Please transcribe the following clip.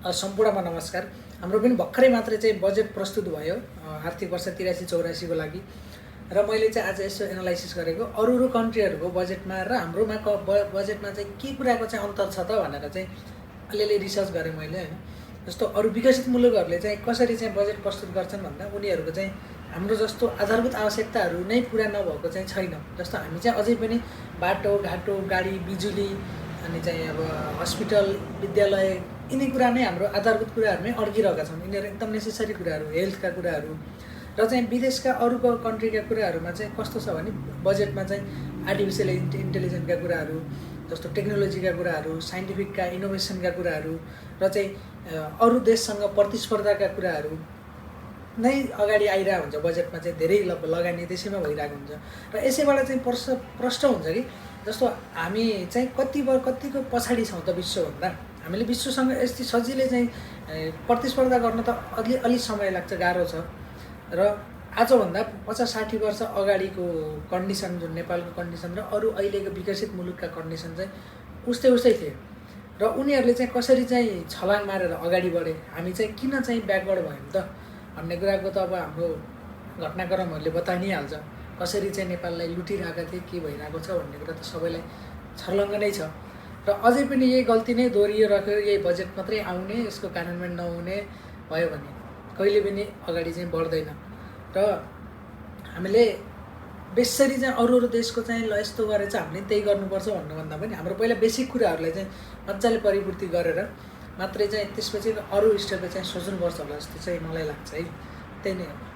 सम्पूर्णमा नमस्कार। हाम्रो पनि भर्खरै मात्रै चाहिँ बजेट प्रस्तुत भयो आर्थिक वर्ष 83-84 को लागि। र मैले चाहिँ आज यसो एनालाइसिस गरेको अरू कन्ट्रीहरूको बजेटमा र हाम्रोमा बजेटमा चाहिँ के कुराको चाहिँ अन्तर छ त भनेर चाहिँ अलिअलि रिसर्च गरेँ मैले हैन। जस्तो अरू विकसित मुलुकहरूले चाहिँ कसरी चाहिँ बजेट प्रस्तुत गर्छन् भन्दा उनीहरूको चाहिँ हाम्रो जस्तो आधारभूत आवश्यकताहरू नै पुरा नभएको चाहिँ छैन। जस्तो हामी चाहिँ अझै पनि बाटो घाटो गाडी बिजुली अनि चाहिँ अब हस्पिटल विद्यालय यिनी कुरा नै हाम्रो आधारभूत कुराहरूमै अड्किरहेका छौँ। यिनीहरू एकदम नेसेसरी कुराहरू, हेल्थका कुराहरू। र चाहिँ विदेशका अरूको कन्ट्रीका कुराहरूमा चाहिँ कस्तो छ भने बजेटमा चाहिँ आर्टिफिसियल इन्टेलिजेन्सका कुराहरू, जस्तो टेक्नोलोजीका कुराहरू, साइन्टिफिकका इनोभेसनका कुराहरू र चाहिँ अरू देशसँग प्रतिस्पर्धाका कुराहरू नै अगाडि आइरहेको हुन्छ। बजेटमा चाहिँ धेरै लगानी त्यसैमा भइरहेको हुन्छ र यसैबाट चाहिँ प्रश्न हुन्छ कि जस्तो हामी चाहिँ कतिको पछाडि छौँ त विश्वभन्दा। हामीले विश्वसँग यति सजिलै चाहिँ प्रतिस्पर्धा गर्न त अलि समय लाग्छ, गाह्रो छ। र आजभन्दा 50-60 वर्ष अगाडिको कन्डिसन जुन नेपालको कन्डिसन र अरू अहिलेको विकसित मुलुकका कन्डिसन चाहिँ उस्तै थिए। र उनीहरूले चाहिँ कसरी चाहिँ छलाङ मारेर अगाडि बढे, हामी चाहिँ किन चाहिँ ब्याकवर्ड भयौँ त भन्ने कुराको त अब हाम्रो घटनाक्रमहरूले बताइ नै हाल्छ। कसरी चाहिँ नेपाललाई लुटिरहेका थिए, के भइरहेको छ भन्ने कुरा त सबैलाई छर्लङ्ग नै छ। र अझै पनि यही गल्ती नै दोहोरिरहेको, यही बजेट मात्रै आउने, यसको कार्यान्वयन नहुने भयो भने कहिले पनि अगाडि चाहिँ बढ्दैन। र हामीले बेसरी चाहिँ अरू देशको चाहिँ ल यस्तो गरेर चाहिँ हामीले त्यही गर्नुपर्छ भन्नुभन्दा पनि हाम्रो पहिला बेसिक कुराहरूलाई चाहिँ मजाले परिपूर्ति गरेर मात्रै चाहिँ त्यसपछि अरू स्टेपले चाहिँ सोच्नुपर्छ होला जस्तो चाहिँ मलाई लाग्छ है। त्यही नै हो।